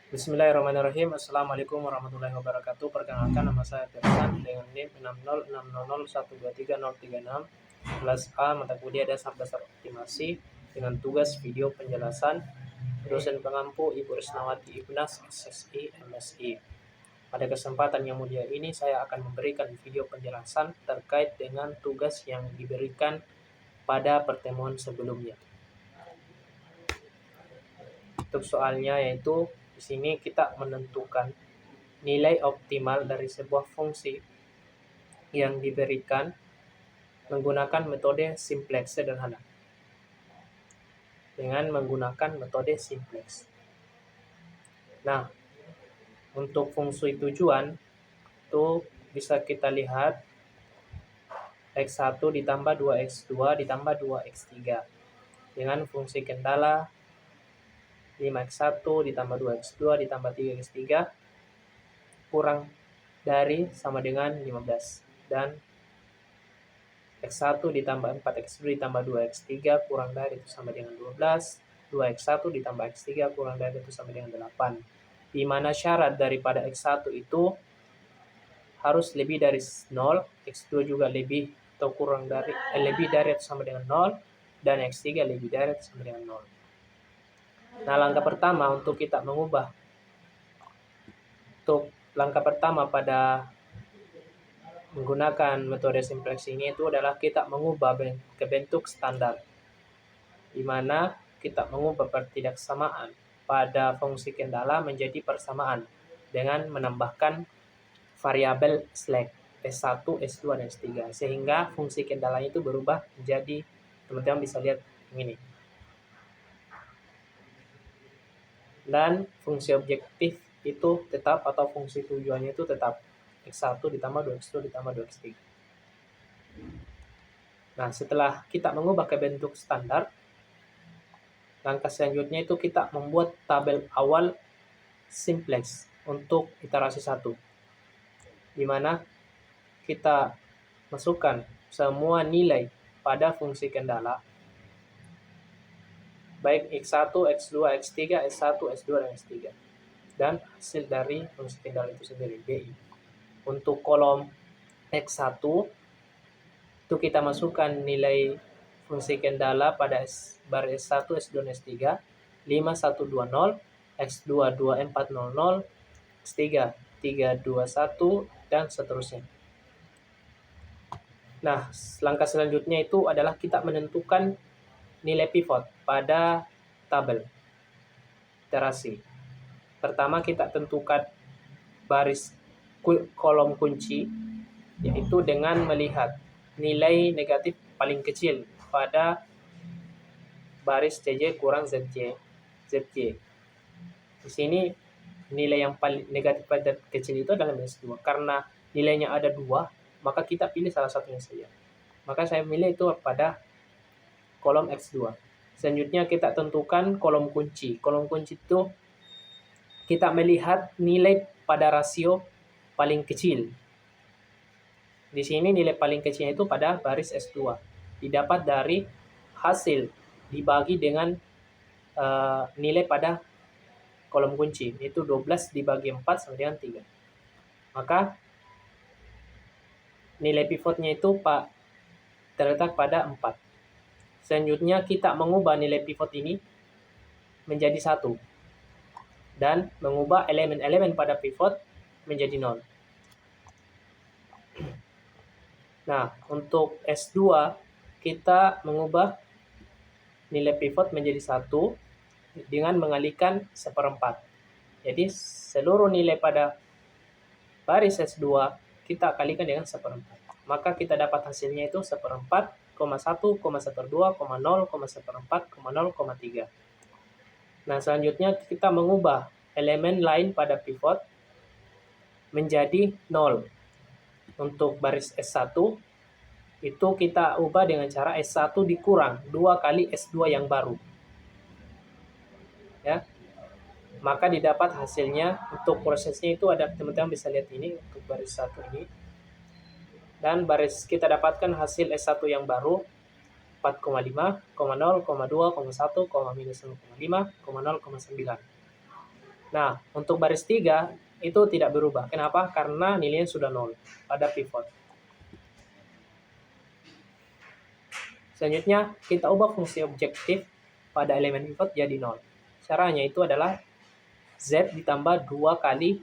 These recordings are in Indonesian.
Bismillahirrahmanirrahim. Assalamualaikum warahmatullahi wabarakatuh. Perkenalkan, nama saya Firsan dengan NIM 60600123036. Kelas A, mata kuliah dasar optimasi dengan tugas video penjelasan. Dosen pengampu Ibu Risnawati Ibnas, SSI, MSI. Pada kesempatan yang mulia ini saya akan memberikan video penjelasan terkait dengan tugas yang diberikan pada pertemuan sebelumnya. Untuk soalnya yaitu di sini kita menentukan nilai optimal dari sebuah fungsi yang diberikan menggunakan metode simplex sederhana. Dengan menggunakan metode simplex. Nah, untuk fungsi tujuan itu bisa kita lihat X1 ditambah 2X2 ditambah 2X3 dengan fungsi kendala 5X1 ditambah 2X2 ditambah 3X3 kurang dari sama dengan 15 dan X1 ditambah 4X2 ditambah 2X3 kurang dari itu sama dengan 12, 2X1 ditambah X3 kurang dari itu sama dengan 8, di mana syarat daripada X1 itu harus lebih dari 0, X2 juga lebih atau kurang dari lebih dari atau sama dengan 0, dan X3 lebih dari atau sama dengan 0. Nah, langkah pertama pada menggunakan metode simplex ini itu adalah kita mengubah ke bentuk standar, di mana kita mengubah pertidaksamaan pada fungsi kendala menjadi persamaan dengan menambahkan variabel slack S1, S2, dan S3, sehingga fungsi kendalanya itu berubah menjadi, teman-teman bisa lihat ini. Dan fungsi objektif itu tetap atau fungsi tujuannya itu tetap X1 ditambah 2X2 ditambah 2X3. Nah, setelah kita mengubah ke bentuk standar, langkah selanjutnya itu kita membuat tabel awal simplex untuk iterasi 1, di mana kita masukkan semua nilai pada fungsi kendala baik X1, X2, X3, S1, S2, dan S3, dan hasil dari fungsi kendala itu sendiri, BI. Untuk kolom X1 itu kita masukkan nilai fungsi kendala pada baris S1, S2, dan S3 5120, X2 2400, X3 321, dan seterusnya. Nah, langkah selanjutnya itu adalah kita menentukan nilai pivot pada tabel iterasi. Pertama, kita tentukan baris kolom kunci, yaitu dengan melihat nilai negatif paling kecil pada baris CJ kurang ZJ. Di sini nilai yang paling negatif pada kecil itu adalah minus 2. Karena nilainya ada 2, maka kita pilih salah satunya saja. Maka saya pilih itu pada kolom X2. Selanjutnya kita tentukan kolom kunci. Kolom kunci itu kita melihat nilai pada rasio paling kecil. Di sini nilai paling kecilnya itu pada baris S2. Didapat dari hasil dibagi dengan nilai pada kolom kunci, yaitu 12 dibagi 4 sama dengan 3. Maka nilai pivotnya itu terletak pada 4. Selanjutnya kita mengubah nilai pivot ini menjadi 1 dan mengubah elemen-elemen pada pivot menjadi 0. Nah, untuk S2 kita mengubah nilai pivot menjadi 1 dengan mengalihkan 1/4. Jadi seluruh nilai pada baris S2 kita kalikan dengan 1/4. Maka kita dapat hasilnya itu 1/4, 1, 1/2, 0, 1/4, 0,3. Nah, selanjutnya kita mengubah elemen lain pada pivot menjadi 0. Untuk baris S1 itu kita ubah dengan cara S1 dikurang 2 kali S2 yang baru. Ya. Maka didapat hasilnya. Untuk prosesnya itu ada, teman-teman bisa lihat ini untuk baris 1 ini. Dan baris kita dapatkan hasil S1 yang baru 4,5, 0,2, 1, minus 0,5, 0,9. Nah, untuk baris 3 itu tidak berubah. Kenapa? Karena nilainya sudah 0 pada pivot. Selanjutnya, kita ubah fungsi objektif pada elemen pivot jadi 0. Caranya itu adalah Z ditambah 2 kali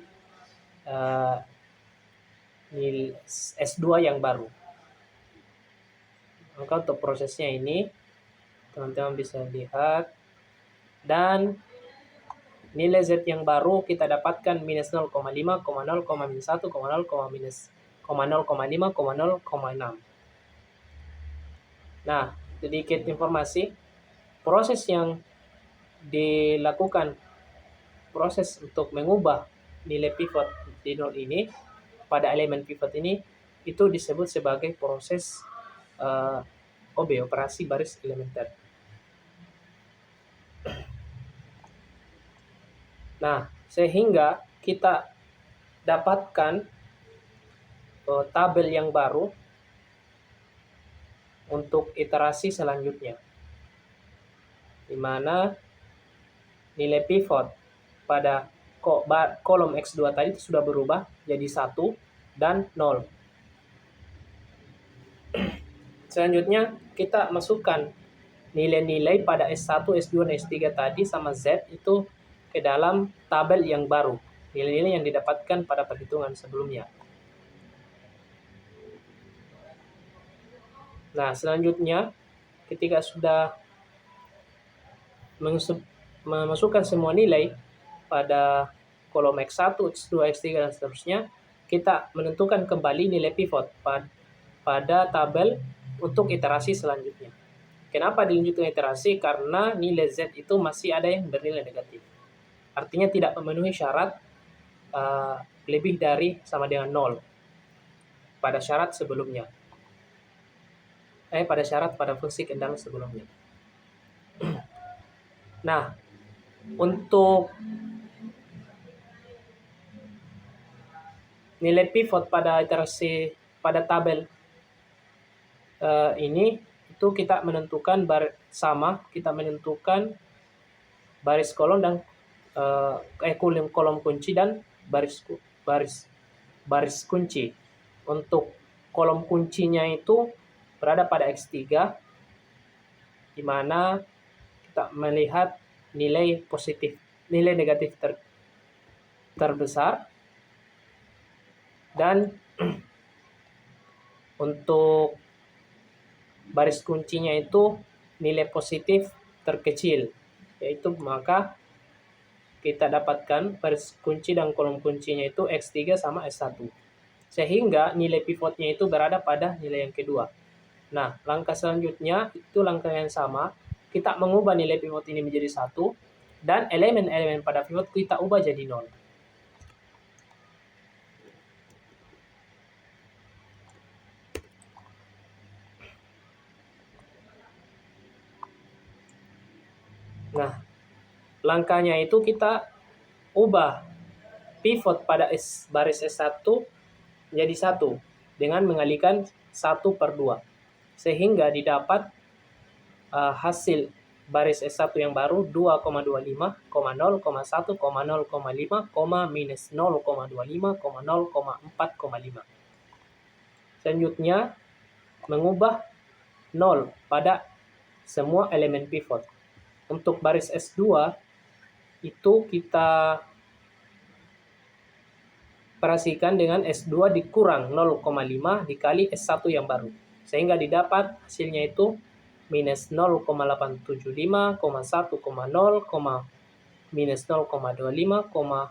nilai S2 yang baru. Maka untuk prosesnya ini, teman-teman bisa lihat. Dan nilai Z yang baru kita dapatkan minus 0,5, 0,1, 0,5, 0,6. Nah, sedikit informasi, proses yang dilakukan, proses untuk mengubah nilai pivot di 0 ini pada elemen pivot ini, itu disebut sebagai proses OB, operasi baris elementer. Nah, sehingga kita dapatkan tabel yang baru untuk iterasi selanjutnya, di mana nilai pivot pada kolom X2 tadi sudah berubah jadi 1 dan 0. Selanjutnya kita masukkan nilai-nilai pada S1, S2, dan S3 tadi sama Z itu ke dalam tabel yang baru, nilai-nilai yang didapatkan pada perhitungan sebelumnya. Nah, selanjutnya ketika sudah memasukkan semua nilai pada kolom X1, X2, X3, dan seterusnya, kita menentukan kembali nilai pivot pada tabel untuk iterasi selanjutnya. Kenapa dilanjutkan iterasi? Karena nilai Z itu masih ada yang bernilai negatif. Artinya tidak memenuhi syarat lebih dari sama dengan 0 pada syarat sebelumnya. Pada syarat pada fungsi kendali sebelumnya. Nah, untuk nilai pivot pada iterasi pada tabel ini itu kita menentukan kita menentukan baris kolom dan kolom kunci dan baris kunci. Untuk kolom kuncinya itu berada pada X3, di mana kita melihat nilai negatif terbesar, dan untuk baris kuncinya itu nilai positif terkecil, yaitu maka kita dapatkan baris kunci dan kolom kuncinya itu X3 sama S1. Sehingga nilai pivotnya itu berada pada nilai yang kedua. Nah, langkah selanjutnya itu langkah yang sama. Kita mengubah nilai pivot ini menjadi 1, dan elemen-elemen pada pivot kita ubah jadi 0. Nah, langkahnya itu kita ubah pivot pada baris S1 menjadi 1 dengan mengalihkan 1/2, sehingga didapat hasil baris S1 yang baru 2,25, 0,1, 0,5, minus 0,25, 0,4,5. Selanjutnya, mengubah 0 pada semua elemen pivot. Untuk baris S2 itu kita operasikan dengan S2 dikurang 0,5 dikali S1 yang baru, sehingga didapat hasilnya itu minus 0,875, 1,0, minus 0,25,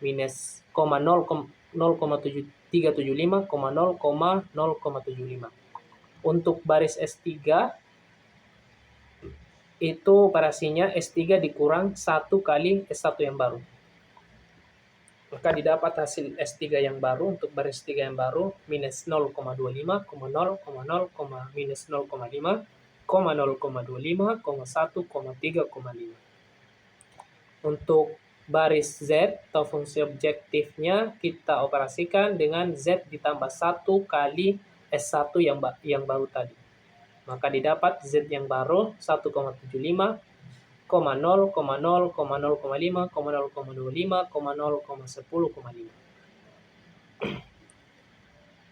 minus 0,375, 0,075. Untuk baris S3 itu operasinya S3 dikurang 1 kali S1 yang baru. Maka didapat hasil S3 yang baru untuk baris 3 yang baru minus 0,25, 0,0, minus 0,5, 0,25, 1,3,5. Untuk baris Z atau fungsi objektifnya kita operasikan dengan Z ditambah 1 kali S1 yang baru tadi. Maka didapat Z yang baru 1,75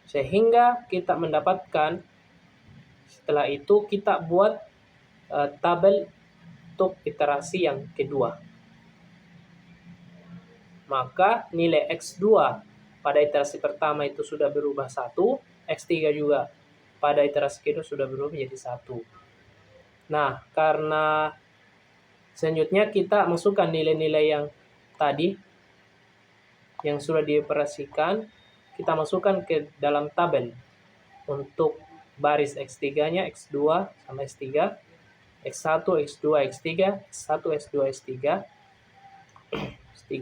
Sehingga kita mendapatkan, setelah itu kita buat tabel untuk iterasi yang kedua. Maka nilai X2 pada iterasi pertama itu sudah berubah 1, X3 juga pada iterasi kedua sudah berubah menjadi 1. Nah, karena selanjutnya kita masukkan nilai-nilai yang tadi yang sudah dioperasikan, kita masukkan ke dalam tabel. Untuk baris X3-nya, X2 sama X3, X1, X2, X3, X1, X2, X3, X3.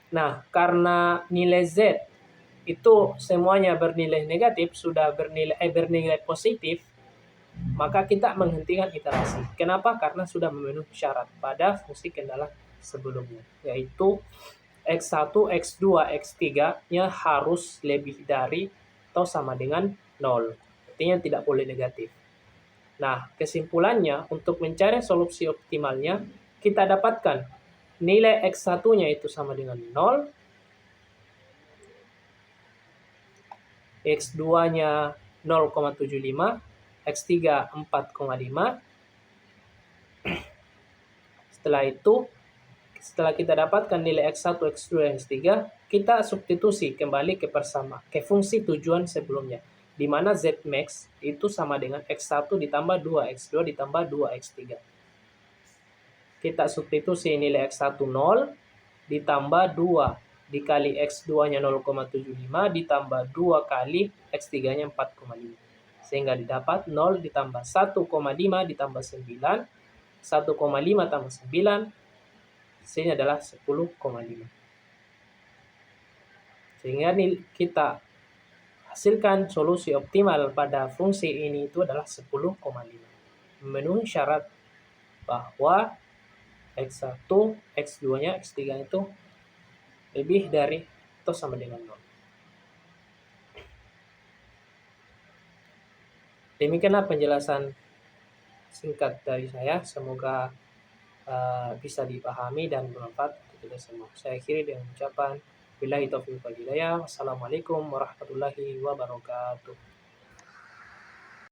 Nah, karena nilai Z itu semuanya bernilai negatif, sudah bernilai positif, maka kita menghentikan iterasi. Kenapa? Karena sudah memenuhi syarat pada fungsi kendala sebelumnya, yaitu X1, X2, X3-nya harus lebih dari atau sama dengan 0. Artinya tidak boleh negatif. Nah, kesimpulannya untuk mencari solusi optimalnya, kita dapatkan nilai X1-nya itu sama dengan 0, X2-nya 0,75, X3 4,5. Setelah itu, setelah kita dapatkan nilai X1, X2, X3, kita substitusi kembali ke fungsi tujuan sebelumnya, di mana Zmax itu sama dengan X1 ditambah 2, X2 ditambah 2, X3. Kita substitusi nilai X1 0 ditambah 2 dikali X2-nya 0,75 ditambah 2 kali X3-nya 4,5. Sehingga didapat 0 ditambah 1,5 ditambah 9, 1,5 tambah 9, hasilnya adalah 10,5. Sehingga kita hasilkan solusi optimal pada fungsi ini itu adalah 10,5. Memenuhi syarat bahwa X1, X2-nya, X3 itu lebih dari atau sama dengan 0. Demikianlah penjelasan singkat dari saya. Semoga bisa dipahami dan bermanfaat untuk kita semua. Saya akhiri dengan ucapan billahi taufiq wal hidayah. Wassalamualaikum warahmatullahi wabarakatuh.